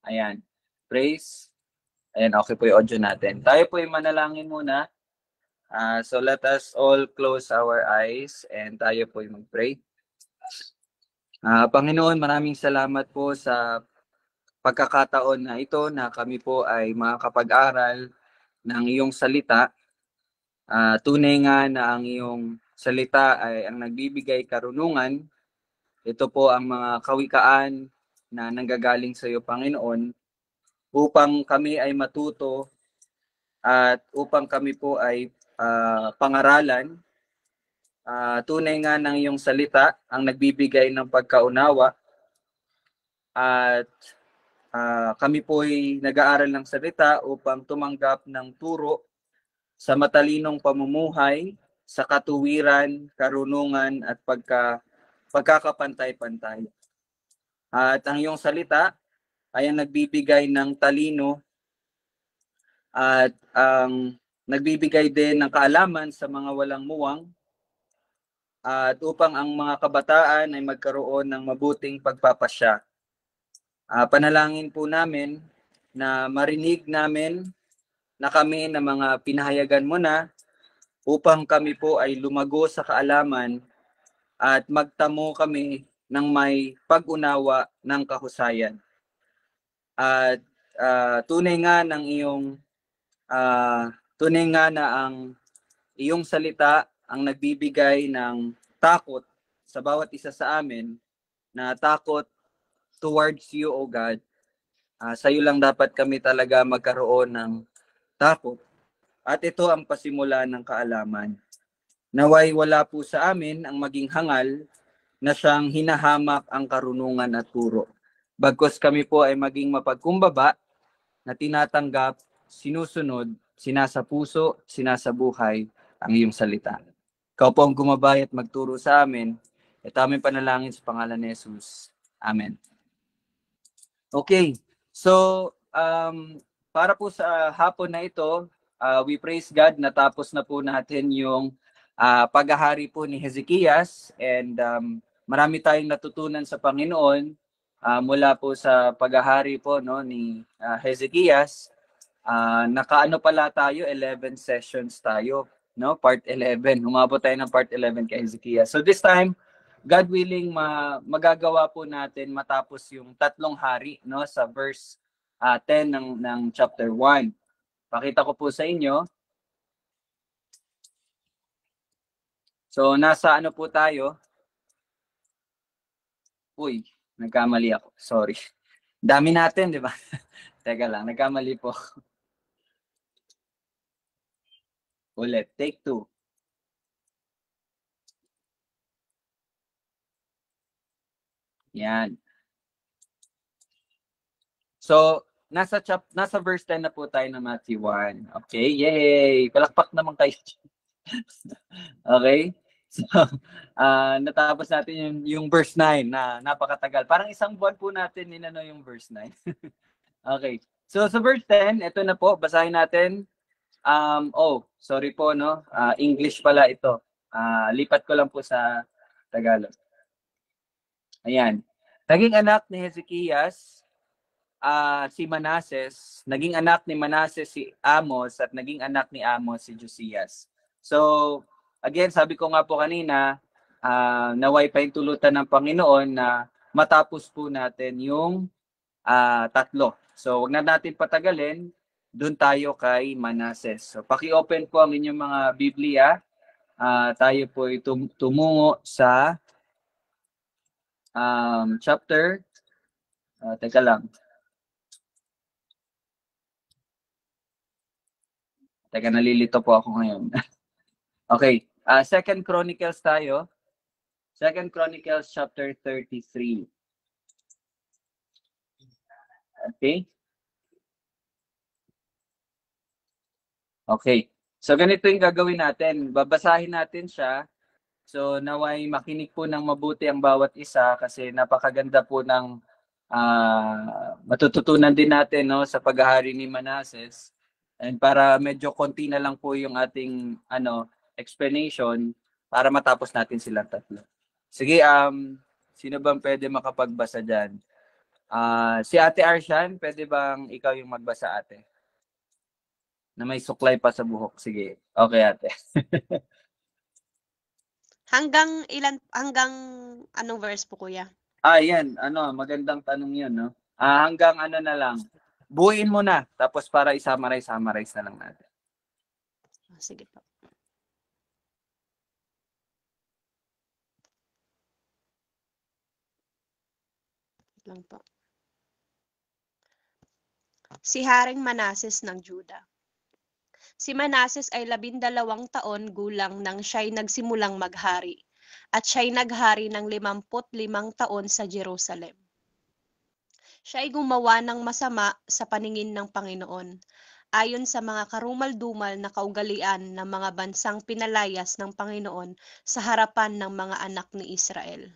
Ayan. Praise. Ayan, okay po yung audio natin. Tayo po yung manalangin muna. So let us all close our eyes and tayo po yung mag-pray. Panginoon, maraming salamat po sa pagkakataon na ito na kami po ay makakapag-aral ng iyong salita. Tunay nga na ang iyong salita ay ang nagbibigay karunungan. Ito po ang mga kawikaan na nanggagaling sa iyo, Panginoon, upang kami ay matuto at upang kami po ay pangaralan. Tunay nga ng iyong salita ang nagbibigay ng pagkaunawa at kami po ay nag-aaral ng salita upang tumanggap ng turo sa matalinong pamumuhay, sa katuwiran, karunungan at pagkakapantay-pantay. At ang iyong salita ay ang nagbibigay ng talino at ang nagbibigay din ng kaalaman sa mga walang muwang at upang ang mga kabataan ay magkaroon ng mabuting pagpapasya. Panalangin po namin na marinig namin na kami na mga pinahayagan mo na upang kami po ay lumago sa kaalaman at magtamo kami ng may pag-unawa ng kahusayan. At tunay nga ng iyong tunay nga na ang iyong salita ang nagbibigay ng takot sa bawat isa sa amin, na takot towards you, O God. Sa iyo lang dapat kami talaga magkaroon ng takot. At ito ang pasimula ng kaalaman. Naway wala po sa amin ang maging hangal na siyang hinahamak ang karunungan at turo. Bagkus kami po ay maging mapagkumbaba na tinatanggap, sinusunod, sinasapuso, sinasabuhay ang iyong salita. Ikaw po ang gumabay at magturo sa amin. Ito aming panalangin sa pangalan ni Jesus. Amen. Okay, so para po sa hapon na ito, we praise God, natapos na po natin yung paghahari po ni Hezekias, and marami tayong natutunan sa Panginoon mula po sa paghahari po ni Hezekias. Nakaano pala tayo, 11 sessions tayo, no? Part 11. Umabot tayo ng part 11 kay Hezekias. So this time, God willing, magagawa po natin matapos yung tatlong hari, no, sa verse 10 ng chapter 1. Pakita ko po sa inyo. So nasa ano po tayo? Uy, nagkamali ako. Sorry. Dami natin, di ba? Teka lang, nagkamali po. Ulit, take 2. Yan. So, nasa verse 10 na po tayo ng Matthew 1. Okay, yay! Palakpak naman kayo. Okay? So, natapos natin yung verse 9 na napakatagal. Parang isang buwan po natin yung verse 9. Okay. So, sa verse 10, ito na po, basahin natin. Sorry po, no? English pala ito. Lipat ko lang po sa Tagalog. Ayan. Naging anak ni Hezekias si Manases, naging anak ni Manases si Amos, at naging anak ni Amos si Josias. So, again, sabi ko nga po kanina, naway paintulutan ng Panginoon na matapos po natin yung tatlo. So, wag na natin patagalin, doon tayo kay Manases. So, paki-open po ang inyong mga Biblia. Tayo po tumungo sa chapter, teka lang. Teka, nalilito po ako ngayon. Okay, Second Chronicles tayo. Second Chronicles chapter 33. Okay? Okay. So ganito yung gagawin natin. Babasahin natin siya. So naway makinig po ng mabuti ang bawat isa kasi napakaganda po ng matututunan din natin, no, sa paghahari ni Manases. And para medyo konti na lang po yung ating explanation para matapos natin silang tatlo. Sige, sino bang pwede makapagbasa dyan? Si Ate Arshan, pwede bang ikaw yung magbasa, ate? Na may suklay pa sa buhok. Sige. Okay, ate. Hanggang anong verse po, kuya? Yan. Magandang tanong yun, no? Hanggang ano na lang. Buuin mo na. Tapos para i-summarize na lang natin. Sige po. Lang po. Si Haring Manases ng Juda. Si Manases ay 12 taon gulang nang siya'y nagsimulang maghari, at siya'y naghari ng 55 taon sa Jerusalem. Siya'y gumawa ng masama sa paningin ng Panginoon, ayon sa mga karumal-dumal na kaugalian ng mga bansang pinalayas ng Panginoon sa harapan ng mga anak ni Israel.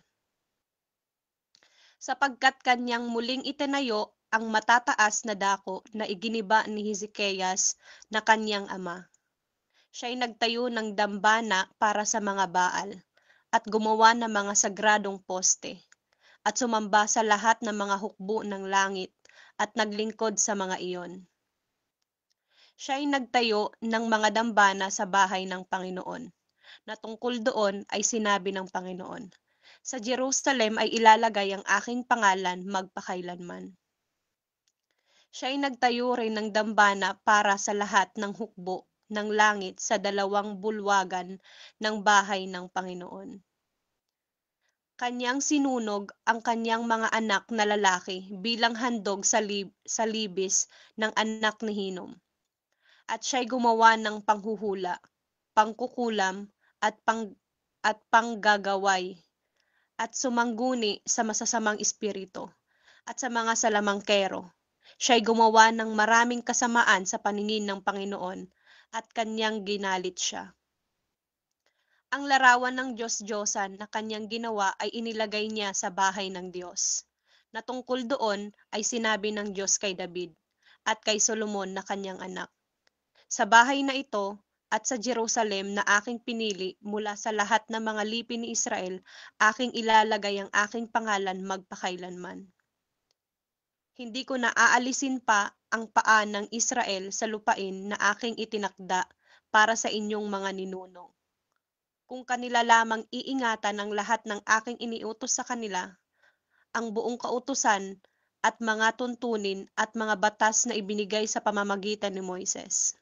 Sapagkat kanyang muling itinayo ang matataas na dako na iginiba ni Hezekias na kanyang ama. Siya'y nagtayo ng dambana para sa mga Baal at gumawa ng mga sagradong poste at sumamba sa lahat ng mga hukbo ng langit at naglingkod sa mga iyon. Siya'y nagtayo ng mga dambana sa bahay ng Panginoon, na tungkol doon ay sinabi ng Panginoon, sa Jerusalem ay ilalagay ang aking pangalan magpakailanman. Siya'y nagtayo rin ng dambana para sa lahat ng hukbo ng langit sa 2 bulwagan ng bahay ng Panginoon. Kanyang sinunog ang kanyang mga anak na lalaki bilang handog sa libis ng anak ni Hinom. At siya'y gumawa ng panghuhula, pangkukulam at panggagaway at sumangguni sa masasamang espiritu at sa mga salamangkero. Siya'y gumawa ng maraming kasamaan sa paningin ng Panginoon at kanyang ginalit siya. Ang larawan ng Diyos-Diyosan na kanyang ginawa ay inilagay niya sa bahay ng Diyos. Na tungkol doon ay sinabi ng Diyos kay David at kay Solomon na kanyang anak. Sa bahay na ito at sa Jerusalem na aking pinili mula sa lahat ng mga lipi ni Israel, aking ilalagay ang aking pangalan magpakailanman. Hindi ko na aalisin pa ang paa ng Israel sa lupain na aking itinakda para sa inyong mga ninuno. Kung kanila lamang iingatan ang lahat ng aking iniutos sa kanila, ang buong kautusan at mga tuntunin at mga batas na ibinigay sa pamamagitan ni Moises.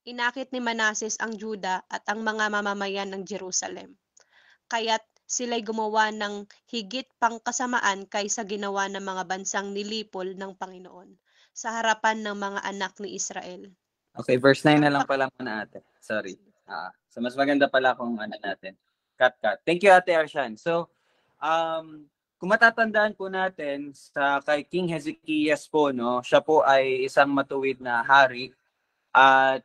Inakit ni Manases ang Juda at ang mga mamamayan ng Jerusalem. Kaya't sila'y gumawa ng higit pang kasamaan kaysa ginawa ng mga bansang nilipol ng Panginoon sa harapan ng mga anak ni Israel. Okay, verse 9 na lang pala muna, ate. Sorry. So mas maganda pala kung ano natin. Cut. Thank you, Ate Arshan. So, kung matatandaan po natin sa kay King Hezekias po, no, siya po ay isang matuwid na hari at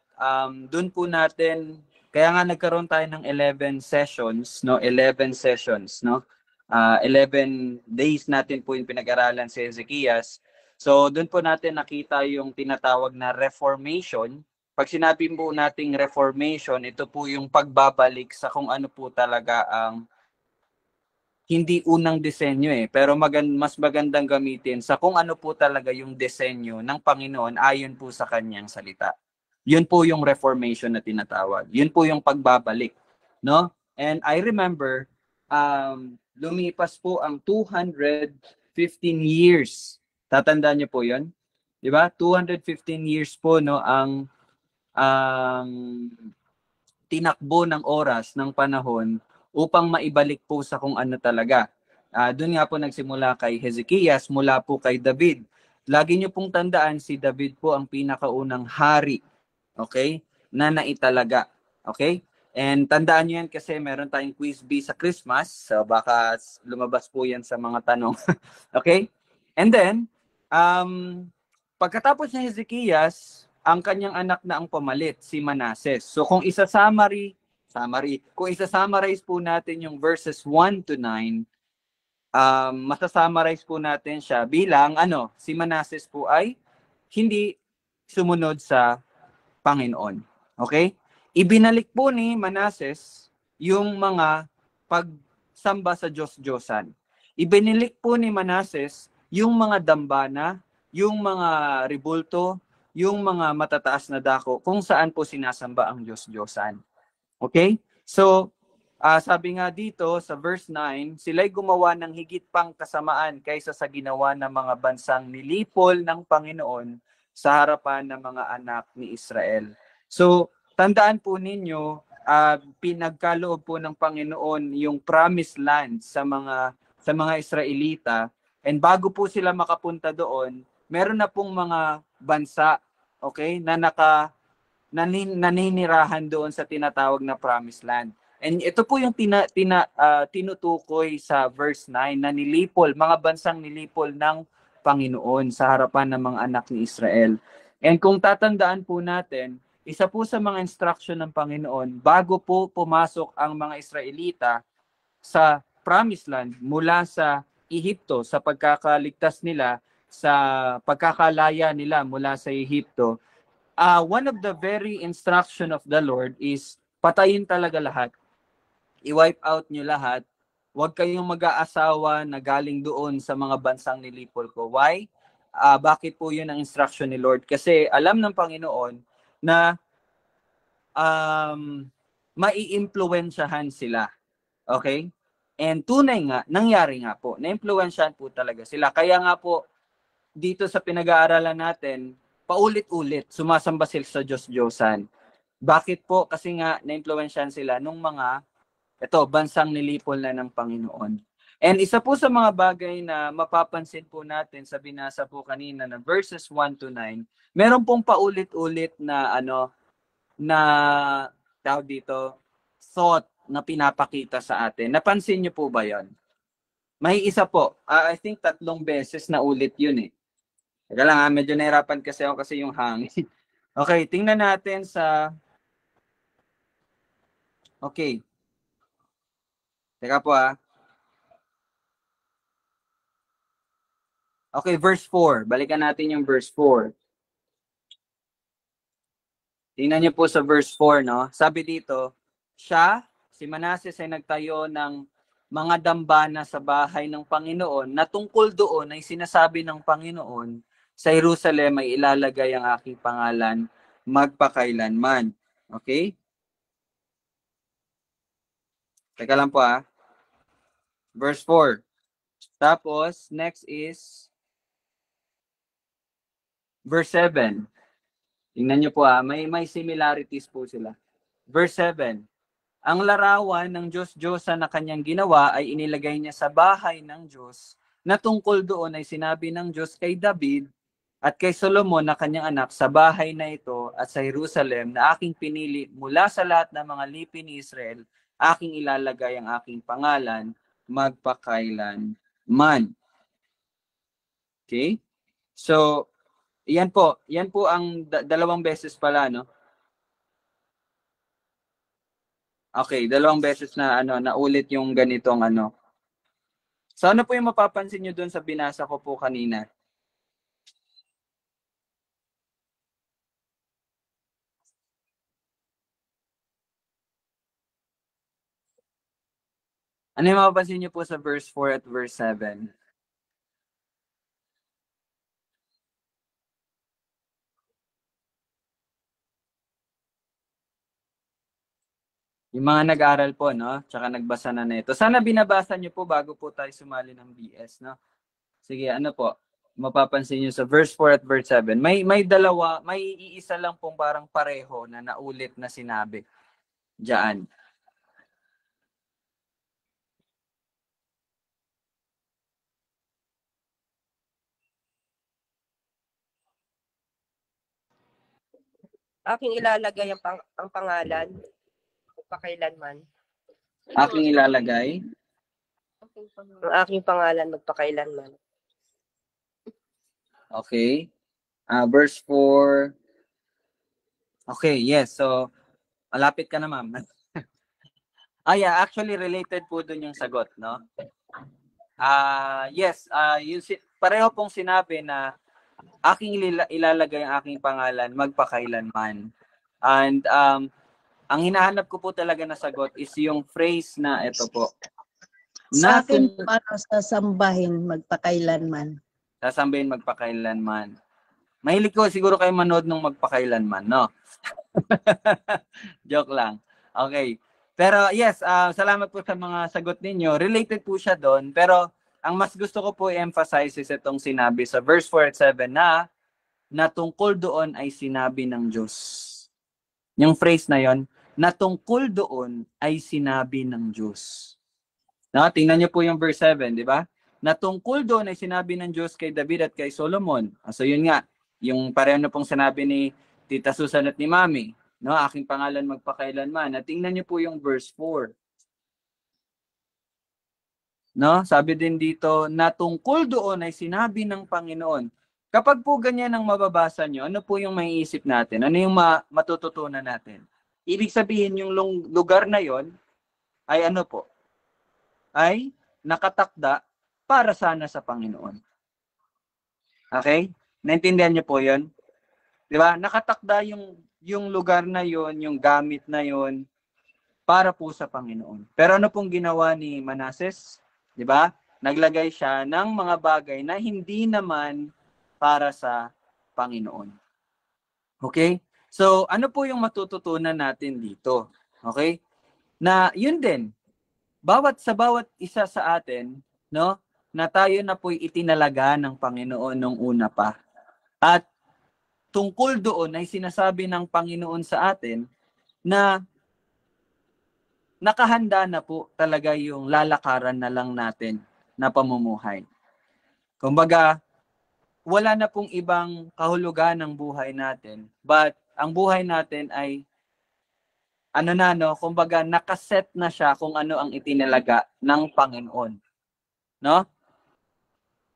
doon po natin, kaya nga nagkaroon tayo ng 11 sessions, no, 11 sessions, no. 11 days natin po yung pinag-aralan si Hezekias. So, doon po natin nakita yung tinatawag na reformation. Pag sinabi po nating reformation, ito po yung pagbabalik sa kung ano po talaga ang hindi unang disenyo pero mas magandang gamitin sa kung ano po talaga yung disenyo ng Panginoon ayon po sa kanyang salita. Yun po yung reformation na tinatawag. Yun po yung pagbabalik, no? And I remember lumipas po ang 215 years. Tatandaan niyo po 'yon? 'Di ba? 215 years po no ang tinakbo ng oras ng panahon upang maibalik po sa kung ano talaga. Doon nga po nagsimula kay Hezekias, mula po kay David. Lagi niyo pong tandaan, si David po ang pinakaunang hari, okay, na naitalaga. Okay? And tandaan niyo yan kasi meron tayong quiz bee sa Christmas. So baka lumabas po yan sa mga tanong. Okay? And then, pagkatapos ni Hezekias, ang kanyang anak na ang pumalit, si Manases. So kung kung isa-summarize po natin yung verses 1 to 9, masasummarize po natin siya bilang si Manases po ay hindi sumunod sa Panginoon. Okay? Ibinalik po ni Manases yung mga pagsamba sa Diyos-Diyosan. Ibinilik po ni Manases yung mga dambana, yung mga ribulto, yung mga matataas na dako, kung saan po sinasamba ang Diyos-Diyosan. Okay? So, sabi nga dito sa verse 9, sila'y gumawa ng higit pang kasamaan kaysa sa ginawa ng mga bansang nilipol ng Panginoon sa harapan ng mga anak ni Israel. So, tandaan po ninyo, pinagkaloob po ng Panginoon yung promised land sa mga Israelita, and bago po sila makapunta doon, meron na pong mga bansa, okay, na naninirahan doon sa tinatawag na promised land. And ito po yung tinutukoy sa verse 9 na nilipol, mga bansang nilipol ng Panginoon sa harapan ng mga anak ni Israel. And kung tatandaan po natin, isa po sa mga instruction ng Panginoon, bago po pumasok ang mga Israelita sa promised land mula sa Ehipto, sa pagkakaligtas nila, sa pagkakalaya nila mula sa Ehipto, one of the very instruction of the Lord is patayin talaga lahat. I-wipe out nyo lahat. Huwag kayong mag-aasawa na galing doon sa mga bansang nilipol ko. Why? Bakit po yun ang instruction ni Lord? Kasi alam ng Panginoon na mai-impluwensyahan sila. Okay? And tunay nga, nangyari nga po. Na-impluwensyahan po talaga sila. Kaya nga po, dito sa pinag-aaralan natin, paulit-ulit, sumasamba sila sa Diyos-Diyosan. Bakit po? Kasi nga, na-impluwensyahan sila nung mga bansang nilipol na ng Panginoon. And isa po sa mga bagay na mapapansin po natin sa binasa po kanina na verses 1 to 9, meron pong paulit-ulit na tawag dito, thought na pinapakita sa atin. Napansin niyo po ba 'yon? May isa po. I think 3 beses na ulit 'yun eh. Teka lang, medyo nahirapan kasi ako kasi yung hangin. Okay, tingnan natin sa Okay. Teka po Okay, verse 4. Balikan natin yung verse 4. Tingnan niyo po sa verse 4, no? Sabi dito, si Manases ay nagtayo ng mga dambana sa bahay ng Panginoon na tungkol doon ay sinasabi ng Panginoon, sa Jerusalem ay ilalagay ang aking pangalan magpakailanman. Okay? Teka lang po Verse 4. Tapos, next is verse 7. Tingnan niyo po may similarities po sila. Verse 7. Ang larawan ng Diyos-Diyosan na kanyang ginawa ay inilagay niya sa bahay ng Diyos, na tungkol doon ay sinabi ng Diyos kay David at kay Solomon na kanyang anak, sa bahay na ito at sa Jerusalem na aking pinili mula sa lahat ng mga lipi ni Israel, aking ilalagay ang aking pangalan magpakailanman. Okay? So, yan po ang 2 beses pala, no? Okay, 2 beses na naulit yung ganitong So ano po yung mapapansin nyo doon sa binasa ko po kanina? Ano yung mapapansin nyo po sa verse 4 at verse 7? Yung mga nag-aral po, no? Tsaka nagbasa na nito. Sana binabasa nyo po bago po tayo sumali ng BS, no? Sige, ano po? Mapapansin nyo sa verse 4 at verse 7. May iisa lang pong parang pareho na naulit na sinabi diyan. Aking ilalagay ang pangalan magpakailanman. Aking ilalagay Ang aking pangalan magpakailanman. Okay. Verse 4. Okay, yes. So, malapit ka na, ma'am. Yeah, actually related po dun yung sagot, no? Yes, pareho pong sinabi na aking ilalagay ang aking pangalan magpakailanman. And ang hinahanap ko po talaga na sagot is yung phrase na ito po. Sa akin, paano sasambahin magpakailanman? Sasambahin magpakailanman. Mahilig ko siguro kayo manood ng magpakailanman, no? Joke lang. Okay. Pero yes, salamat po sa mga sagot ninyo. Related po siya doon. Pero ang mas gusto ko po i-emphasize is itong sinabi sa verse 4 at 7 na tungkol doon ay sinabi ng Diyos. Yung phrase na yon, na tungkol doon ay sinabi ng Diyos. No, tingnan niyo po yung verse 7, di ba? Na tungkol doon ay sinabi ng Diyos kay David at kay Solomon. So yun nga, yung pareho na pong sinabi ni Tita Susan at ni Mami, no, aking pangalan magpakailanman. At tingnan niyo po yung verse 4. No, sabi din dito na tungkol doon ay sinabi ng Panginoon. Kapag po ganyan ang mababasa nyo, ano po yung maiisip natin? Ano yung matututunan natin? Ibig sabihin yung lugar na yon ay ano po? Ay nakatakda para sana sa Panginoon. Okay? Naintindihan niyo po 'yon? 'Di ba? Nakatakda yung lugar na 'yon, yung gamit na 'yon para po sa Panginoon. Pero ano pong ginawa ni Manases? 'Di ba? Naglagay siya ng mga bagay na hindi naman para sa Panginoon. Okay? So, ano po yung matututunan natin dito? Okay? Na yun din, sa bawat isa sa atin, no, na tayo na po'y itinalaga ng Panginoon nung una pa. At tungkol doon ay sinasabi ng Panginoon sa atin na nakahanda na po talaga yung lalakaran na lang natin na pamumuhay. Kumbaga, wala na pong ibang kahulugan ng buhay natin, but ang buhay natin ay kumbaga nakaset na siya kung ano ang itinalaga ng Panginoon. No?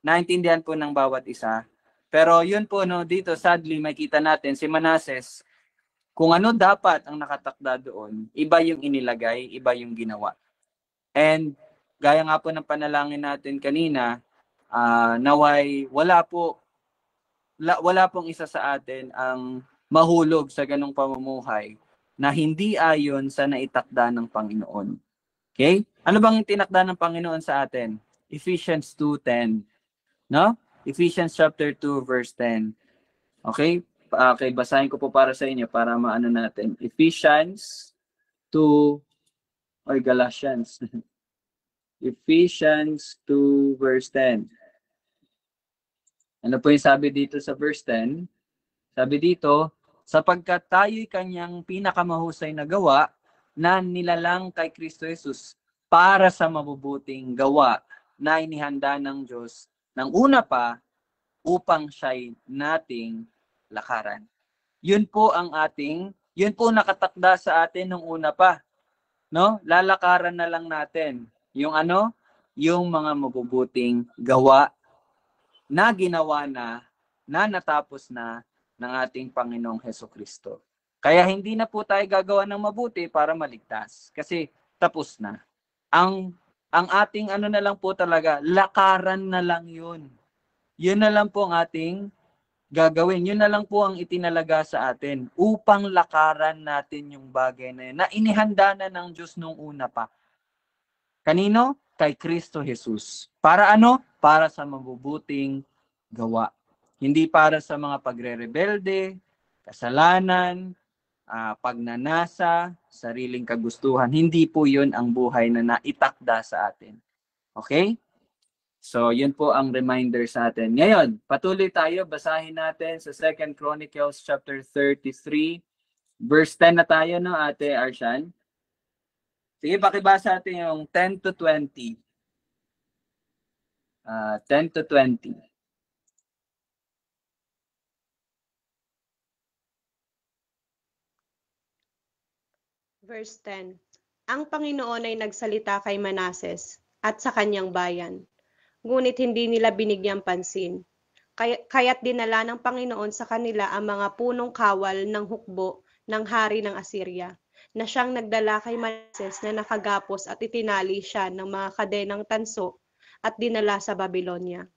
Naintindihan po ng bawat isa. Pero yun po, no, dito sadly makita natin si Manases, kung ano dapat ang nakatakda doon, iba yung inilagay, iba yung ginawa. And gaya nga po ng panalangin natin kanina, naway wala pong isa sa atin ang mahulog sa ganong pamumuhay na hindi ayon sa naitakda ng Panginoon. Okay? Ano bang tinakda ng Panginoon sa atin? Ephesians 2:10. No? Ephesians chapter 2 verse 10. Okay? Okay, basahin ko po para sa inyo para maano natin. Ephesians 2 or Galatians. Ephesians 2 verse 10. Ano po yung sabi dito sa verse 10? Sabi dito, sapagkat tayo'y kanyang pinakamahusay na gawa na nilalang kay Kristo Jesus para sa mabubuting gawa na inihanda ng Diyos ng una pa upang siya'y nating lakaran. Yun po nakatakda sa atin nung una pa. No? Lalakaran na lang natin yung yung mga mabubuting gawa na ginawa na natapos na ng ating Panginoong Hesukristo. Kaya hindi na po tayo gagawa ng mabuti para maligtas kasi tapos na. Ang ating na lang po talaga, lakaran na lang yun. Yun na lang po ang ating gagawin. Yun na lang po ang itinalaga sa atin upang lakaran natin yung bagay na yun na inihanda na ng Diyos nung una pa. Kanino? Kay Kristo Jesus. Para ano? Para sa mabubuting gawa. Hindi para sa mga pagre-rebelde, kasalanan, pagnanasa, sariling kagustuhan. Hindi po yun ang buhay na naitakda sa atin. Okay? So, yun po ang reminder sa atin. Ngayon, patuloy tayo. Basahin natin sa 2 Chronicles chapter 33. Verse 10 na tayo, no, Ate Arshan? Sige, pakibasa natin yung 10 to 20. 10 to 20. Verse 10. Ang Panginoon ay nagsalita kay Manases at sa kanyang bayan, ngunit hindi nila binigyang pansin. Kaya't dinala ng Panginoon sa kanila ang mga punong kawal ng hukbo ng hari ng Assyria, na siyang nagdala kay Manases na nakagapos at itinali siya ng mga kadenang tanso at dinala sa Babylonia.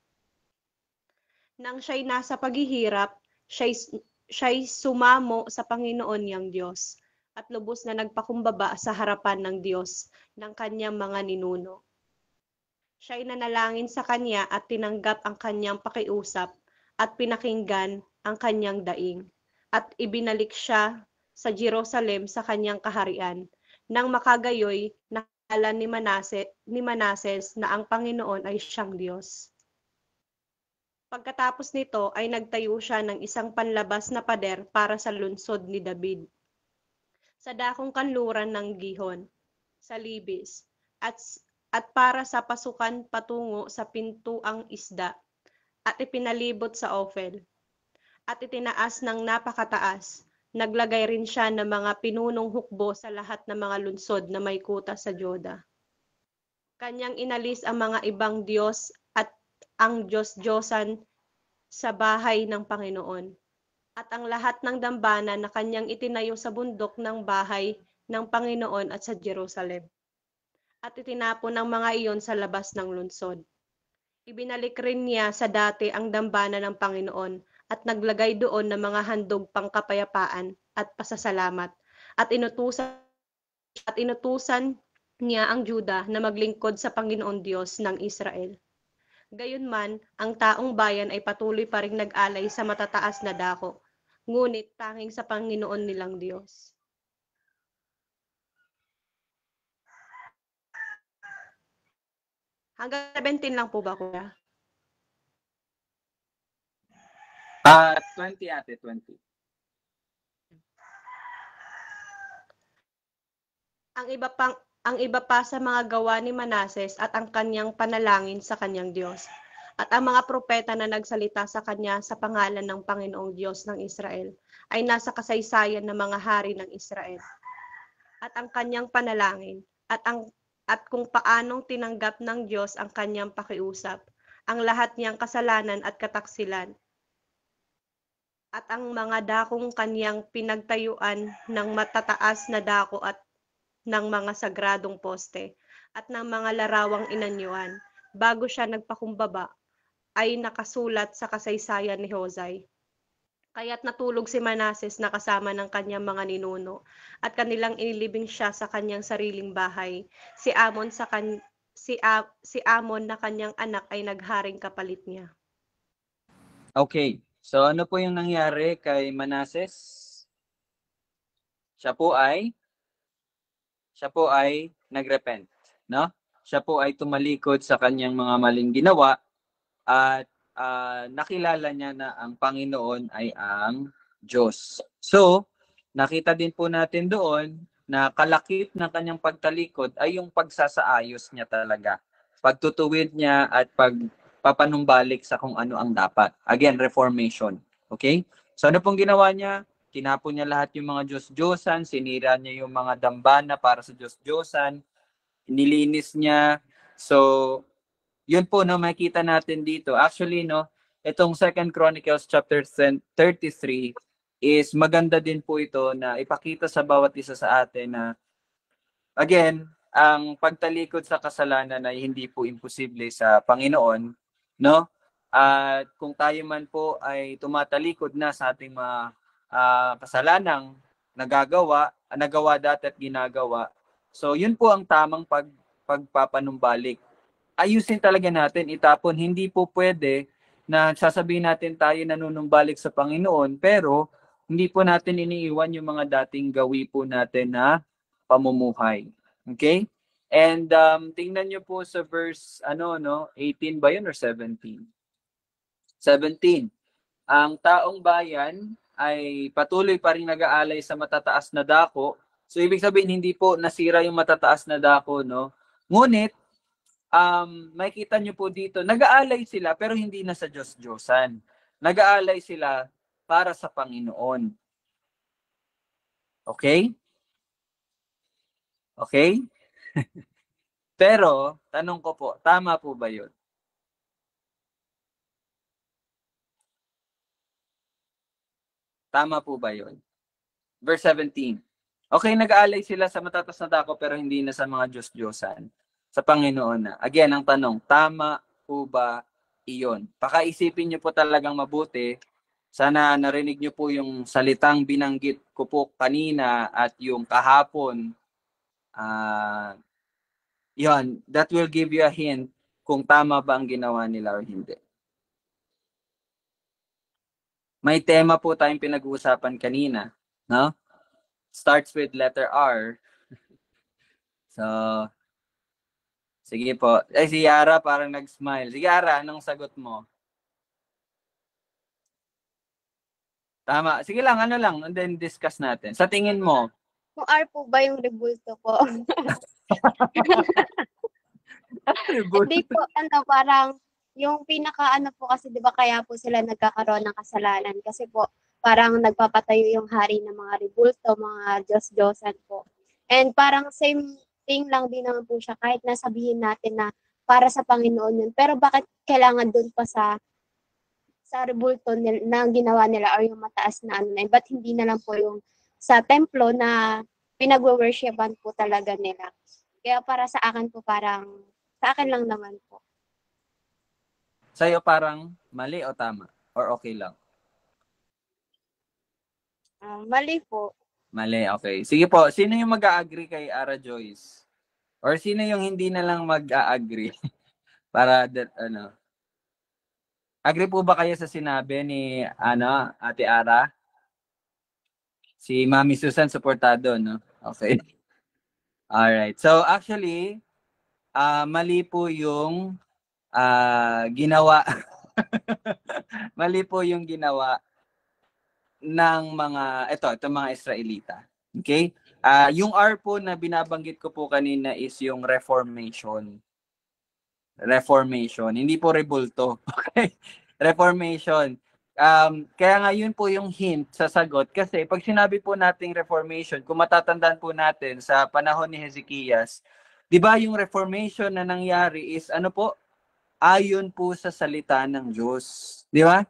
Nang siya'y nasa paghihirap, siya'y sumamo sa Panginoon niyang Diyos at lubos na nagpakumbaba sa harapan ng Diyos ng kanyang mga ninuno. Siya'y nanalangin sa kanya at tinanggap ang kanyang pakiusap at pinakinggan ang kanyang daing. At ibinalik siya sa Jerusalem sa kanyang kaharian. Nang makagayoy, nakala ni Manases na ang Panginoon ay siyang Diyos. Pagkatapos nito ay nagtayo siya ng isang panlabas na pader para sa lungsod ni David, sa dakong kanluran ng Gihon, sa Libis, at para sa pasukan patungo sa pintuang isda, at ipinalibot sa Ophel, at itinaas ng napakataas. Naglagay rin siya ng mga pinunong hukbo sa lahat ng mga lungsod na may kuta sa Joda. Kanyang inalis ang mga ibang Diyos at ang Diyos-Diyosan sa bahay ng Panginoon, at ang lahat ng dambana na kanyang itinayo sa bundok ng bahay ng Panginoon at sa Jerusalem. At itinapon ang mga iyon sa labas ng lungsod. Ibinalik rin niya sa dati ang dambana ng Panginoon at naglagay doon ng mga handog pangkapayapaan at pasasalamat, at inutusan niya ang Juda na maglingkod sa Panginoon Diyos ng Israel. Gayunman, ang taong bayan ay patuloy pa ring nag-alay sa matataas na dako, ngunit tanging sa Panginoon nilang Diyos. Hanggang 17 lang po ba, kuya? 20 ate, 20. Ang iba pa sa mga gawa ni Manases at ang kanyang panalangin sa kanyang Diyos, at ang mga propeta na nagsalita sa kanya sa pangalan ng Panginoong Diyos ng Israel ay nasa kasaysayan ng mga hari ng Israel. At ang kanyang panalangin at kung paanong tinanggap ng Diyos ang kanyang pakiusap, ang lahat niyang kasalanan at kataksilan, at ang mga dakong kanyang pinagtayuan ng matataas na dako at ng mga sagradong poste at ng mga larawang inanyuan bago siya nagpakumbaba ay nakasulat sa kasaysayan ni Hosea. Kaya't natulog si Manases na kasama ng kanyang mga ninuno at kanilang inilibing siya sa kanyang sariling bahay. Si Amon na kanyang anak ay nagharing kapalit niya. Okay. So ano po yung nangyari kay Manases? Siya po ay nagrepent, no? Siya po ay tumalikod sa kanyang mga maling ginawa at nakilala niya na ang Panginoon ay ang Diyos. So, nakita din po natin doon na kalakip ng kanyang pagtalikod ay yung pagsasaayos niya talaga. Pagtutuwid niya at pagpapanumbalik sa kung ano ang dapat. Again, reformation. Okay? So ano pong ginawa niya? Tinapon niya lahat yung mga Diyos-Diyosan, sinira niya yung mga dambana para sa Diyos-Diyosan, nilinis niya. So, yun po, no, makikita natin dito. Actually, no, itong 2 Chronicles chapter 33 is maganda din po ito na ipakita sa bawat isa sa atin na, again, ang pagtalikod sa kasalanan ay hindi po imposible sa Panginoon, no? At kung tayo man po ay tumatalikod na sa ating mga kasalanang nagawa dati at ginagawa. So, yun po ang tamang pagpapanumbalik. Ayusin talaga natin, itapon. Hindi po pwede na sasabihin natin tayo nanunumbalik sa Panginoon, pero hindi po natin iniiwan yung mga dating gawi po natin na pamumuhay. Okay? And tingnan nyo po sa verse 18 ba yun or 17? 17. Ang taong bayan ay patuloy pa rin nag-aalay sa matataas na dako. So ibig sabihin hindi po nasira yung matataas na dako, no? Ngunit makikita nyo po dito, nag-aalay sila pero hindi na sa Diyos-Diyosan. Nag-aalay sila para sa Panginoon. Okay? Okay? Pero, tanong ko po, tama po ba yun? Tama po ba yun? Verse 17. Okay, nag-aalay sila sa matataas na dako pero hindi na sa mga Diyos-Diyosan. Sa Panginoon na. Again, ang tanong, tama po ba iyon? Pakaisipin niyo po talagang mabuti. Sana narinig niyo po yung salitang binanggit ko po kanina at yung kahapon. Yon, that will give you a hint kung tama ba ang ginawa nila o hindi. May tema po tayong pinag-uusapan kanina, no? Starts with letter R. So, sige po. Ay, si Yara parang nag-smile. Sige, Yara, anong sagot mo? Tama. Sige lang, ano lang, and then discuss natin. Sa tingin mo, Kung R po ba yung rebulto po? Hindi po, parang yung pinaka po kasi 'di ba kaya po sila nagkakaroon ng kasalanan kasi po parang nagpapatayo yung hari ng mga rebulto, mga Diyos-Diyosan po. And parang same thing lang din naman po siya kahit nasabihin natin na para sa Panginoon yun. Pero bakit kailangan dun pa sa rebulto na ginawa nila or yung mataas na ano na yun? Ba't hindi na lang po yung sa templo na pinag-worshipan po talaga nila? Kaya para sa akin po parang sa akin lang naman po. sa'yo parang mali o tama? Or okay lang? Mali po. Mali, okay. Sige po, sino yung mag-a-agree kay Ara Joyce? Or sino yung hindi na lang mag-a-agree? Para that, ano. Agree po ba kayo sa sinabi ni Ate Ara? Si Mami Susan supportado, no? Okay. Alright. So actually, mali po yung ginawa. Mali po yung ginawa ng itong mga Israelita. Okay? Yung R po na binabanggit ko po kanina is yung Reformation. Reformation, hindi po rebulto. Okay? Reformation. Kaya nga yun po yung hint sa sagot kasi pag sinabi po nating Reformation, kung matatandaan po natin sa panahon ni Hezekias, 'di ba yung Reformation na nangyari is ano po? Ayon po sa salita ng Diyos, 'di ba?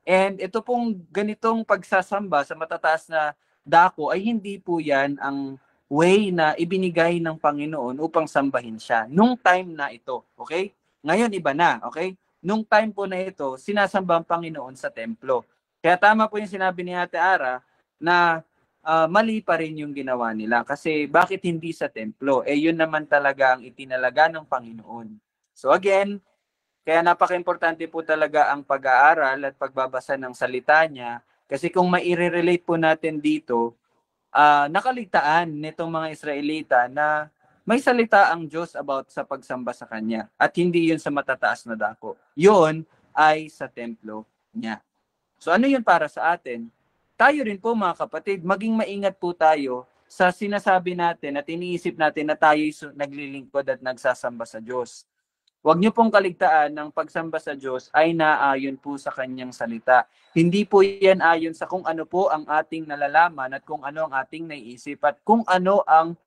And ito pong ganitong pagsasamba sa matataas na dako ay hindi po 'yan ang way na ibinigay ng Panginoon upang sambahin siya nung time na ito, okay? Ngayon iba na, okay? Nung time po na ito, sinasamba ang Panginoon sa templo. Kaya tama po yung sinabi ni Ate Ara na mali pa rin yung ginawa nila. Kasi bakit hindi sa templo? Yun naman talaga ang itinalaga ng Panginoon. So again, kaya napaka-importante po talaga ang pag-aaral at pagbabasa ng salita niya. Kasi kung maire-relate po natin dito, nakaligtaan nitong mga Israelita na may salita ang Diyos about sa pagsamba sa Kanya. At hindi yun sa matataas na dako. Yun ay sa templo niya. So ano yun para sa atin? Tayo rin po mga kapatid, maging maingat po tayo sa sinasabi natin at iniisip natin na tayo naglilingkod at nagsasamba sa Diyos. Huwag niyo pong kaligtaan ng pagsamba sa Diyos ay naayon po sa Kanyang salita. Hindi po yan ayon sa kung ano po ang ating nalalaman at kung ano ang ating naiisip at kung ano ang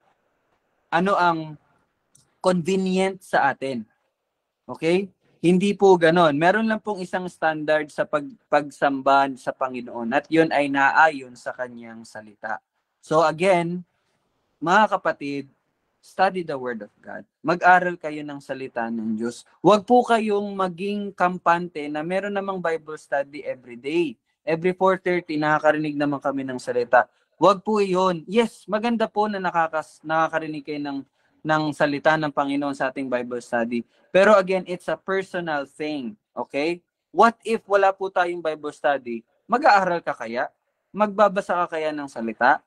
convenient sa atin. Okay? Hindi po ganon. Meron lang pong isang standard sa pagsamba sa Panginoon at yun ay naayon sa Kanyang salita. So again, mga kapatid, study the Word of God. Mag-aral kayo ng salita ng Diyos. Huwag po kayong maging kampante na meron namang Bible study every day. Every 4:30, nakakarinig naman kami ng salita. Huwag po iyon. Yes, maganda po na nakakarinig kayo ng salita ng Panginoon sa ating Bible study. Pero again, it's a personal thing. Okay? What if wala po tayong Bible study? Mag-aaral ka kaya? Magbabasa ka kaya ng salita?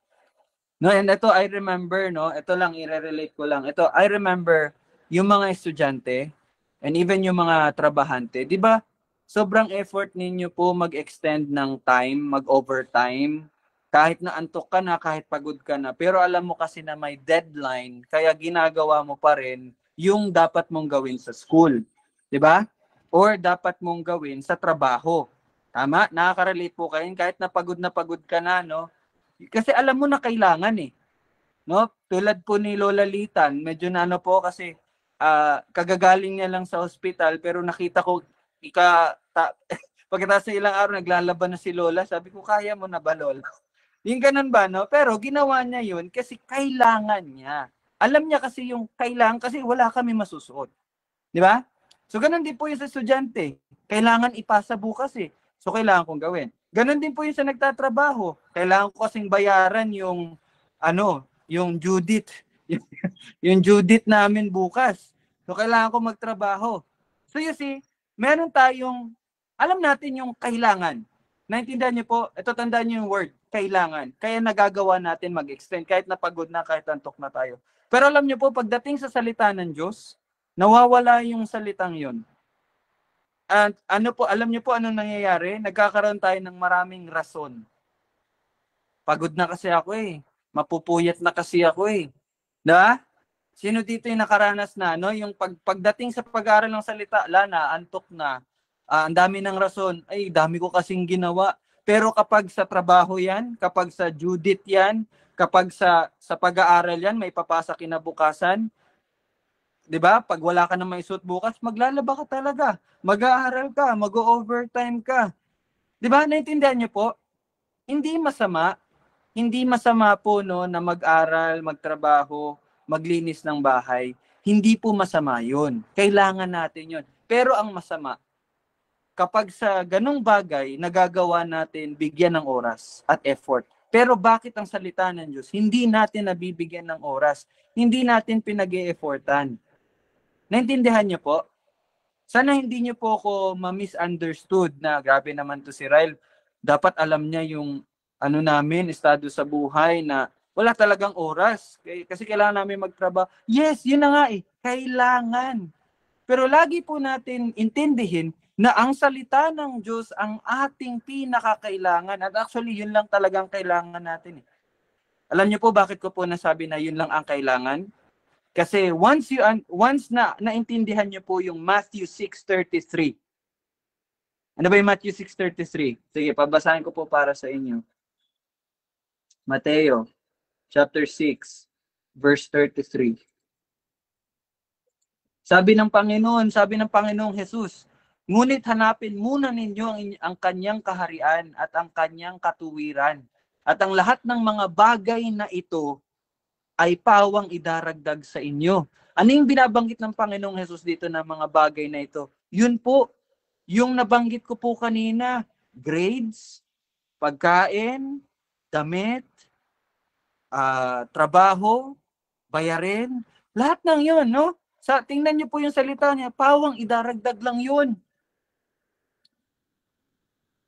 No, and ito I remember, no, ito lang i-relate ko lang. Ito I remember yung mga estudyante and even yung mga trabahante, 'di ba? Sobrang effort ninyo po mag-extend ng time, mag-overtime, kahit na antok ka na, kahit pagod ka na. Pero alam mo kasi na may deadline, kaya ginagawa mo pa rin yung dapat mong gawin sa school, 'di ba? Or dapat mong gawin sa trabaho. Tama? Nakaka-relate po kayo kahit na pagod ka na, no? Kasi alam mo na kailangan eh. No? Tulad po ni Lola Litan, medyo na ano po kasi kagagaling niya lang sa ospital pero nakita ko pagkatapos ng ilang araw naglalaban na si Lola, sabi ko kaya mo na ba Lola? Yung ganun ba no? Pero ginawa niya yun kasi kailangan niya. Alam niya kasi yung kailangan kasi wala kami masusuot. Di ba? So ganun din po yung sa estudyante. Kailangan ipasa bukas eh. So kailangan kong gawin. Ganon din po yung sa nagtatrabaho. Kailangan ko kasing bayaran yung Judith. yung Judith namin bukas. So kailangan ko magtrabaho. So you see, meron tayong, alam natin yung kailangan. Naintindihan niyo po? Ito, tandaan niyo yung word, kailangan. Kaya nagagawa natin mag-extend kahit napagod na, kahit antok na tayo. Pero alam niyo po, pagdating sa salita ng Diyos, nawawala yung salitang yon. At ano po, alam niyo po anong nangyayari? Nagkakaroon tayo ng maraming rason. Pagod na kasi ako eh. Mapupuyat na kasi ako eh. Diba? Sino dito yung nakaranas na, no? Yung pagdating sa pag-aaral ng salita, na, antok na, ang dami ng rason, ay, dami ko kasing ginawa. Pero kapag sa trabaho yan, kapag sa Judith yan, kapag sa pag-aaral yan, may papasa kinabukasan, 'di ba? Pag wala ka na maisuot bukas, maglalaba ka talaga. Mag-aaral ka, mag-overtime ka. 'Di ba? Naintindihan niyo po? Hindi masama po no na mag-aral, magtrabaho, maglinis ng bahay. Hindi po masama 'yun. Kailangan natin 'yun. Pero ang masama, kapag sa ganung bagay nagagawa natin bigyan ng oras at effort. Pero bakit ang salita ng Diyos hindi natin nabibigyan ng oras? Hindi natin pinag-e-effortan. Naintindihan niyo po? Sana hindi niyo po ako ma-misunderstood na grabe naman to si Ryle. Dapat alam niya yung ano namin, estado sa buhay na wala talagang oras. Kasi kailangan namin magtrabaho. Yes, yun na nga eh. Kailangan. Pero lagi po natin intindihin na ang salita ng Diyos ang ating pinakakailangan. At actually, yun lang talagang kailangan natin eh. Alam niyo po bakit ko po nasabi na yun lang ang kailangan? Kasi once na naintindihan niyo po yung Matthew 6:33. Ano ba yung Matthew 6:33? Sige, pabasahin ko po para sa inyo. Mateo chapter 6 verse 33. Sabi ng Panginoong Jesus, ngunit hanapin muna ninyo ang kanyang kaharian at ang kanyang katuwiran. At ang lahat ng mga bagay na ito ay pawang idaragdag sa inyo. Ano yung binabanggit ng Panginoong Jesus dito na mga bagay na ito? Yun po, yung nabanggit ko po kanina, grades, pagkain, damit, trabaho, bayarin, lahat ng yun, no? Tingnan niyo po yung salita niya, pawang idaragdag lang yun.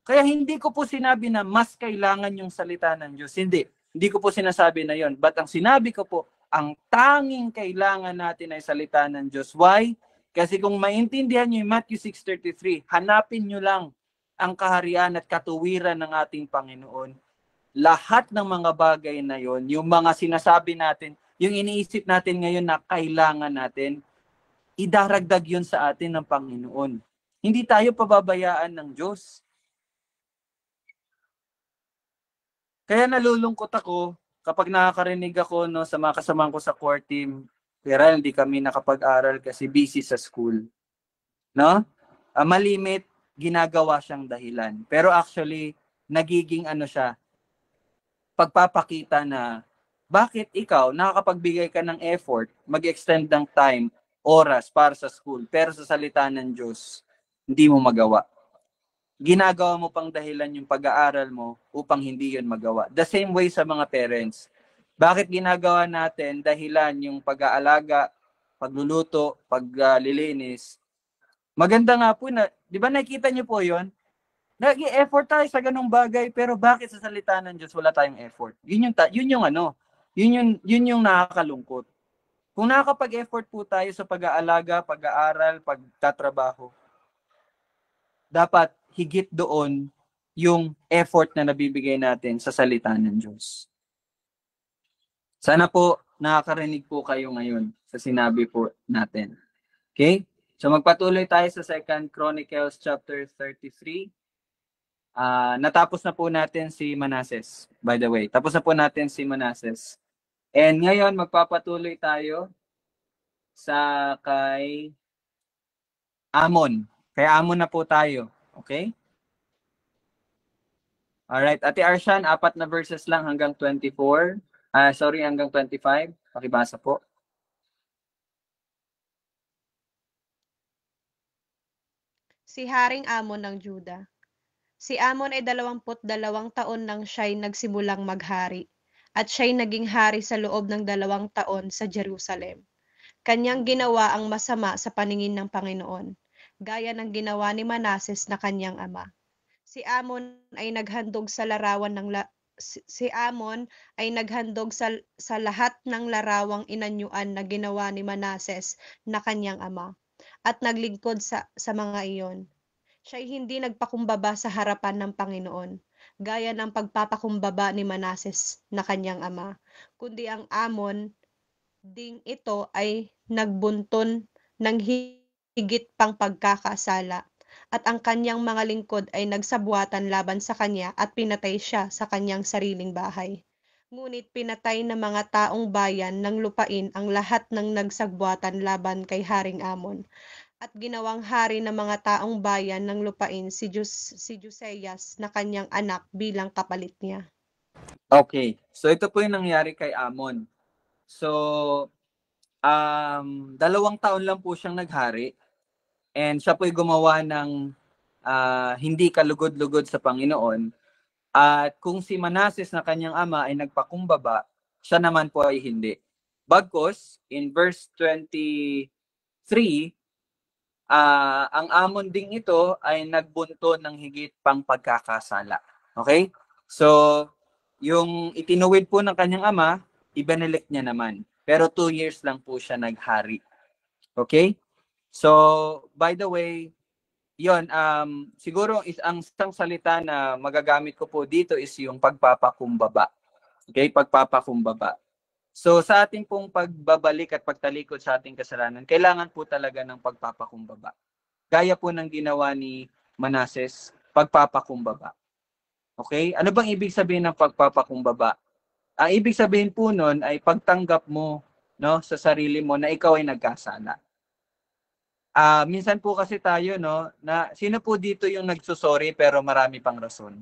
Kaya hindi ko po sinabi na mas kailangan yung salita ng Diyos. Hindi ko po sinasabi na yon. But ang sinabi ko po, ang tanging kailangan natin ay salita ng Diyos. Why? Kasi kung maintindihan nyo yung Matthew 6:33, hanapin nyo lang ang kaharian at katuwiran ng ating Panginoon. Lahat ng mga bagay na yon, yung mga sinasabi natin, yung iniisip natin ngayon na kailangan natin, idaragdag yun sa atin ng Panginoon. Hindi tayo pababayaan ng Diyos. Kaya nalulungkot ako kapag nakakarinig ako no, sa mga kasamahan ko sa core team, pero hindi kami nakapag-aral kasi busy sa school. No? Malimit, ginagawa siyang dahilan. Pero actually, nagiging ano siya, pagpapakita na bakit ikaw nakakapagbigay ka ng effort, mag-extend ng time, oras para sa school, pero sa salita ng Diyos, hindi mo magawa. Ginagawa mo pang dahilan yung pag-aaral mo upang hindi yun magawa. The same way sa mga parents. Bakit ginagawa natin dahilan yung pag-aalaga, pagluluto, paglilinis? Maganda nga po na, di ba nakikita niyo po yun? Nag-i-effort tayo sa ganung bagay, pero bakit sa salita ng Diyos wala tayong effort? Yun yung nakakalungkot. Kung nakakapag-effort po tayo sa pag-aalaga, pag-aaral, pagtatrabaho, dapat higit doon yung effort na nabibigay natin sa salita ng Diyos. Sana po nakakarinig po kayo ngayon sa sinabi po natin. Okay? So magpatuloy tayo sa 2 Chronicles chapter 33. Natapos na po natin si Manases, by the way. Tapos na po natin si Manases. And ngayon magpapatuloy tayo sa kay Amon. Kay Amon na po tayo. Okay? Alright, Ate Arshan, 4 na verses lang hanggang 24. Hanggang 25. Pakibasa po. Si Haring Amon ng Juda. Si Amon ay 22 taon nang siya'y nagsimulang maghari, at siya'y naging hari sa loob ng 2 taon sa Jerusalem. Kanyang ginawa ang masama sa paningin ng Panginoon. gaya ng ginawa ni Manases na kanyang ama. Si Amon ay naghandog sa larawan ng si Amon ay naghandog sa lahat ng larawang inanyuan na ginawa ni Manases na kanyang ama at naglingkod sa mga iyon. Siya'y hindi nagpakumbaba sa harapan ng Panginoon, gaya ng pagpapakumbaba ni Manases na kanyang ama, kundi ang Amon ding ito ay nagbunton ng higit pang pagkakasala, at ang kanyang mga lingkod ay nagsabuatan laban sa kanya at pinatay siya sa kanyang sariling bahay. Ngunit pinatay ng mga taong bayan ng lupain ang lahat ng nagsagbuatan laban kay Haring Amon, at ginawang hari ng mga taong bayan ng lupain si Josias na kanyang anak bilang kapalit niya. Okay. So ito po yung nangyari kay Amon. So 2 taon lang po siyang naghari, and siya po'y gumawa ng hindi kalugod-lugod sa Panginoon. At kung si Manases na kanyang ama ay nagpakumbaba, siya naman po ay hindi. Bagkus, in verse 23, ang Amon ding ito ay nagbunto ng higit pang pagkakasala. Okay? So, yung itinuwid po ng kanyang ama, ibinalik niya naman. Pero 2 years lang po siya naghari. Okay? So, by the way, yon siguro ang isang salita na magagamit ko po dito is yung pagpapakumbaba. Okay? Pagpapakumbaba. So sa ating pong pagbabalik at pagtalikod sa ating kasalanan, kailangan po talaga ng pagpapakumbaba. Gaya po ng ginawa ni Manases, pagpapakumbaba. Okay? Ano bang ibig sabihin ng pagpapakumbaba? Ang ibig sabihin po nun ay pagtanggap mo, no, sa sarili mo na ikaw ay nagkasala. Minsan po kasi tayo, no, na sino po dito yung nagsusorry pero marami pang rason?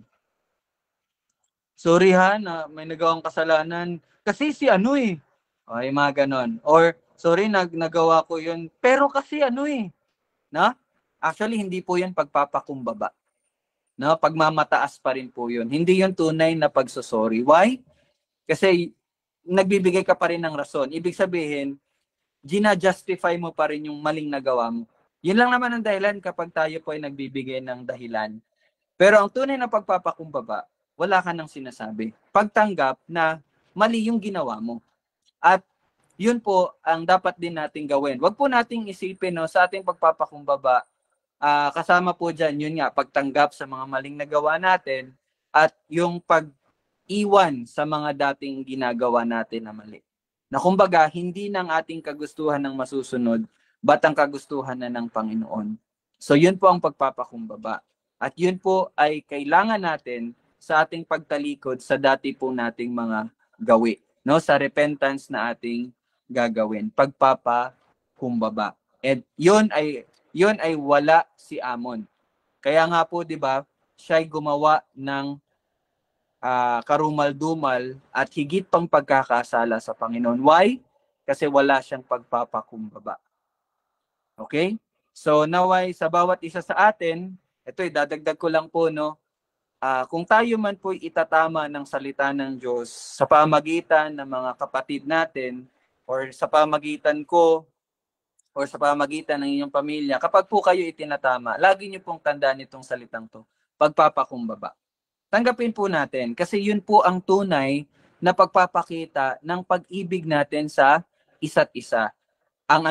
Sorry ha, na may nagawang kasalanan. Kasi si ano eh. O, yung mga ganon. Or, sorry, nagawa ko yun. Pero kasi ano eh. No? Actually, hindi po yun pagpapakumbaba. No? Pagmamataas pa rin po yun. Hindi yun tunay na pagsusorry. Why? Kasi nagbibigay ka pa rin ng rason. Ibig sabihin, gina-justify mo pa rin yung maling nagawa mo. Yun lang naman ang dahilan kapag tayo po ay nagbibigay ng dahilan. Pero ang tunay na pagpapakumbaba, wala ka nang sinasabi. Pagtanggap na mali yung ginawa mo. At yun po ang dapat din nating gawin. Huwag po nating isipin, no, sa ating pagpapakumbaba, kasama po dyan, yun nga, pagtanggap sa mga maling nagawa natin at yung pag-iwan sa mga dating ginagawa natin na mali. Na kumbaga, hindi ng ating kagustuhan ng masusunod, ba't ang kagustuhan na ng Panginoon. So yun po ang pagpapakumbaba. At yun po ay kailangan natin sa ating pagtalikod sa dati po nating mga gawi, no, sa repentance na ating gagawin, pagpapakumbaba. And yun ay wala si Amon. Kaya nga po, 'di ba, siya ay gumawa ng karumal-dumal at higit pang pagkakasala sa Panginoon. Why? Kasi wala siyang pagpapakumbaba. Okay? So naway sa bawat isa sa atin, ito dadagdag ko lang po, no, kung tayo man po itatama ng salita ng Diyos sa pamagitan ng mga kapatid natin or sa pamagitan ko or sa pamagitan ng inyong pamilya, kapag po kayo itinatama, lagi niyo pong tandaan itong salitang to, pagpapakumbaba. Tanggapin po natin kasi yun po ang tunay na pagpapakita ng pag-ibig natin sa isa't isa. Ang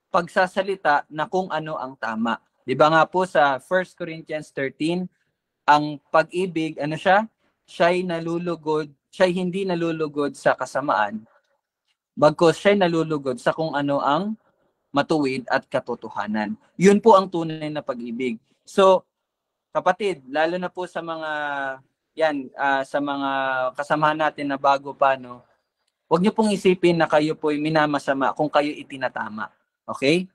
pagsasalita na kung ano ang tama. 'Di ba nga po sa 1 Corinthians 13, ang pag-ibig, siya'y hindi nalulugod sa kasamaan, bagkus siya'y nalulugod sa kung ano ang matuwid at katotohanan. Yun po ang tunay na pag-ibig. So, kapatid, lalo na po sa mga sa mga kasamahan natin na bago pa, no, huwag niyo pong isipin na kayo po'y minamasama kung kayo itinatama. Okay?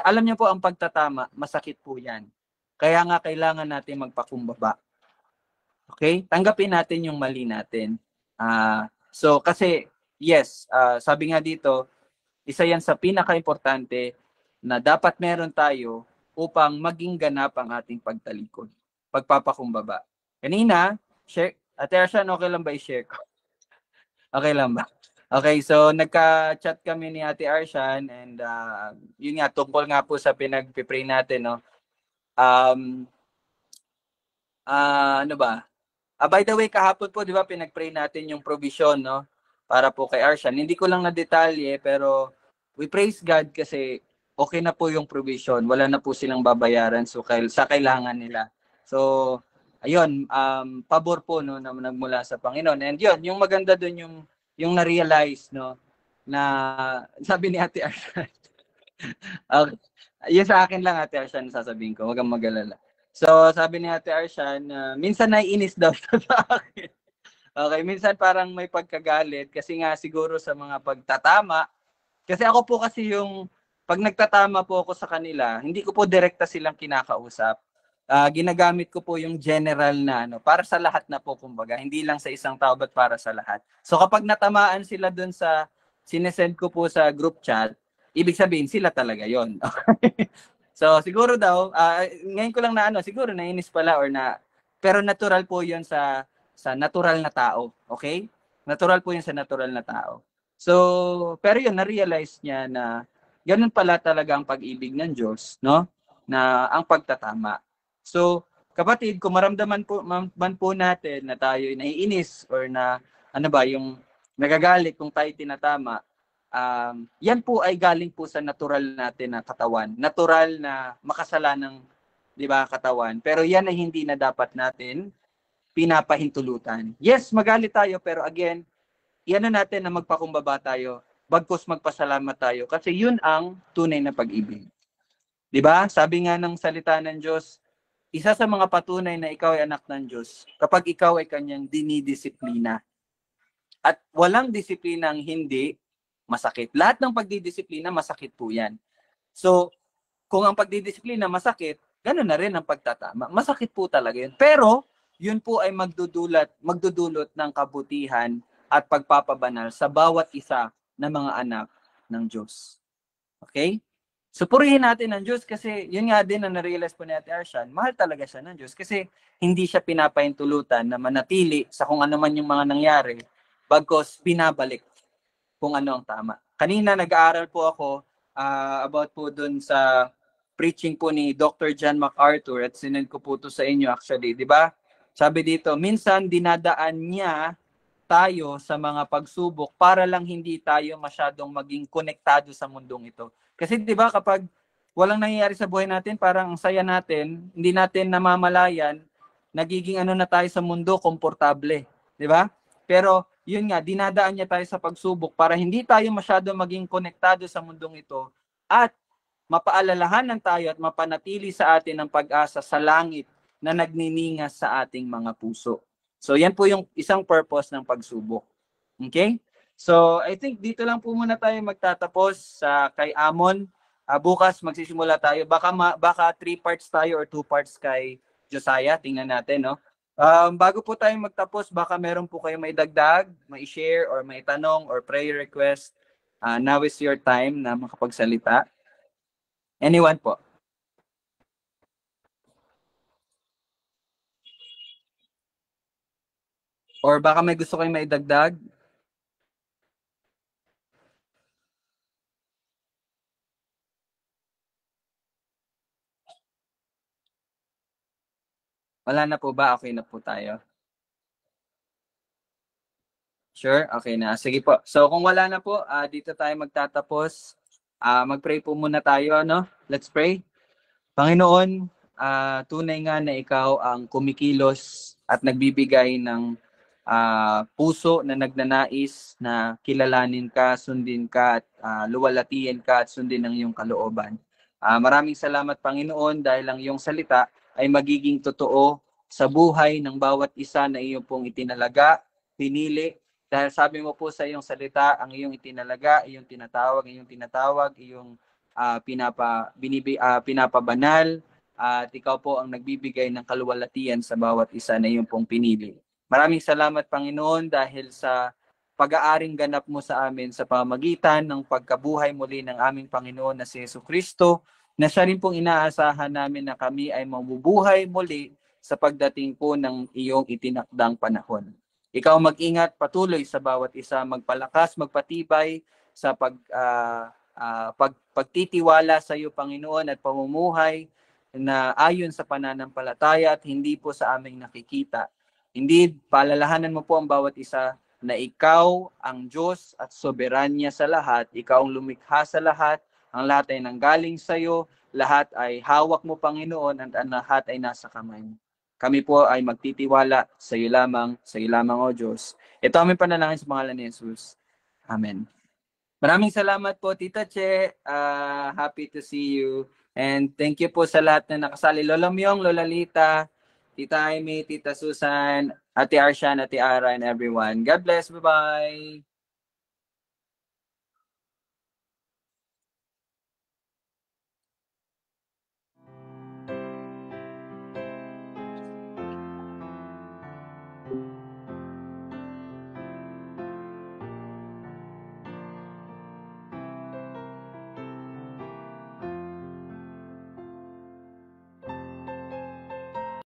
Alam niyo po ang pagtatama, masakit po yan. Kaya nga kailangan natin magpakumbaba. Okay? Tanggapin natin yung mali natin. So kasi, yes, sabi nga dito, isa yan sa pinaka-importante na dapat meron tayo upang maging ganap ang ating pagtalikod. Pagpapakumbaba. Kanina, share, Ate Arshan, okay lang ba i-share ko? Okay lang ba? Okay, so nagka-chat kami ni Ate Arshan and yun nga, tungkol nga po sa pinag-pray natin, no? Um, ano ba? By the way, kahapon po, di ba, pinag-pray natin yung provision, no? Para po kay Arshan. Hindi ko lang na detalye, pero we praise God kasi okay na po yung provision. Wala na po silang babayaran sa kailangan nila. So, ayun, pabor po, no, na nagmula sa Panginoon. And yun, yung maganda dun yung na-realize, no, na sabi ni Ate Arshan, okay. Yun sa akin lang, Ate Arshan, sasabihin ko. Huwag kang mag-alala. So, sabi ni Ate Arshan, minsan naiinis daw siya sa akin. Okay, minsan parang may pagkagalit kasi nga siguro sa mga pagtatama. Kasi ako po kasi yung, pag nagtatama po ako sa kanila, hindi ko po direkta silang kinakausap. Ginagamit ko po yung general na ano, para sa lahat na po kumbaga, hindi lang sa isang tao but para sa lahat. So kapag natamaan sila dun sa sinesend ko po sa group chat, ibig sabihin sila talaga yon. Okay? So siguro daw, ngayon ko lang na ano, siguro nainis pala or na, pero natural po yon sa natural na tao, okay? Natural po yun sa natural na tao. So, pero yun, na-realize niya na ganun pala talaga ang pag-ibig ng Diyos, no? Na ang pagtatama. So, kapatid, kung maramdaman po, man po natin na tayo naiinis or na, ano ba, yung nagagalit kung tayo tinatama, yan po ay galing po sa natural natin na katawan. Natural na makasalanang, di ba, katawan. Pero yan ay hindi na dapat natin pinapahintulutan. Yes, magalit tayo, pero again, iano natin na magpakumbaba tayo, bagkus magpasalamat tayo, kasi yun ang tunay na pag-ibig. Di ba? Sabi nga ng salita ng Diyos, isa sa mga patunay na ikaw ay anak ng Diyos, kapag ikaw ay kanyang dinidisiplina. At walang disiplinang hindi masakit. Lahat ng pagdidisiplina, masakit po yan. So, kung ang pagdidisiplina masakit, gano'n na rin ang pagtatama. Masakit po talaga yun. Pero, yun po ay magdudulot ng kabutihan at pagpapabanal sa bawat isa ng mga anak ng Diyos. Okay? So, purihin natin ang Diyos kasi yun nga din na na-realize po ni Ate Arshan, mahal talaga siya ng Diyos kasi hindi siya pinapahintulutan na manatili sa kung ano man yung mga nangyari, bagkos binabalik kung ano ang tama. Kanina nag-aaral po ako about po dun sa preaching po ni Dr. John MacArthur at sinend ko po to sa inyo actually, di ba? Sabi dito, minsan dinadaan niya tayo sa mga pagsubok para lang hindi tayo masyadong maging konektado sa mundong ito. Kasi 'di ba kapag walang nangyayari sa buhay natin, parang ang saya natin, hindi natin namamalayan, nagiging ano na tayo sa mundo, komportable, 'di ba? Pero yun nga, dinadaan niya tayo sa pagsubok para hindi tayo masyadong maging konektado sa mundong ito at mapaalalahanan tayo at mapanatili sa atin ang pag-asa sa langit na nagniningas sa ating mga puso. So yan po yung isang purpose ng pagsubok. Okay? So I think dito lang po muna tayo magtatapos sa kay Amon. Bukas magsisimula tayo. Baka 3 parts tayo or 2 parts kay Josiah. Tingnan natin, no? Bago po tayo magtapos, baka meron po kayo may dagdag, may share or may tanong or prayer request. Now is your time na makapagsalita. Anyone po? Or baka may gusto kayong may dagdag? Wala na po ba? Okay na po tayo. Sure? Okay na. Sige po. So kung wala na po, dito tayo magtatapos. Mag-pray po muna tayo, no? Let's pray. Panginoon, tunay nga na ikaw ang kumikilos at nagbibigay ng puso na nagnanais na kilalanin ka, sundin ka, at luwalhatiin ka at sundin ang iyong kalooban. Maraming salamat, Panginoon, dahil ang iyong salita ay magiging totoo sa buhay ng bawat isa na iyong pong itinalaga, pinili. Dahil sabi mo po sa iyong salita, ang iyong itinalaga, iyong tinatawag, iyong pinapabanal, at ikaw po ang nagbibigay ng kaluwalhatian sa bawat isa na iyong pong pinili. Maraming salamat, Panginoon, dahil sa pag-aaring ganap mo sa amin sa pamamagitan ng pagkabuhay muli ng aming Panginoon na si Jesucristo, na siya rin pong inaasahan namin na kami ay mabubuhay muli sa pagdating po ng iyong itinakdang panahon. Ikaw mag-ingat patuloy sa bawat isa, magpalakas, magpatibay sa pagtitiwala sa iyo, Panginoon, at pamumuhay na ayon sa pananampalataya at hindi po sa aming nakikita. Hindi, paalalahanan mo po ang bawat isa na ikaw ang Diyos at soberanya sa lahat. Ikaw ang lumikha sa lahat. Ang lahat ay nanggaling sa iyo. Lahat ay hawak mo, Panginoon, at ang lahat ay nasa kamay mo. Kami po ay magtitiwala sa iyo lamang, O Diyos. Ito aming panalangin sa pangalan ni Jesus. Amen. Maraming salamat po, Tita Che. Happy to see you. And thank you po sa lahat na nakasali. Lola Myong, Lola Lita, Tita Amy, Tita Susan, Ate Arshan, Ate Ara, and everyone. God bless. Bye-bye.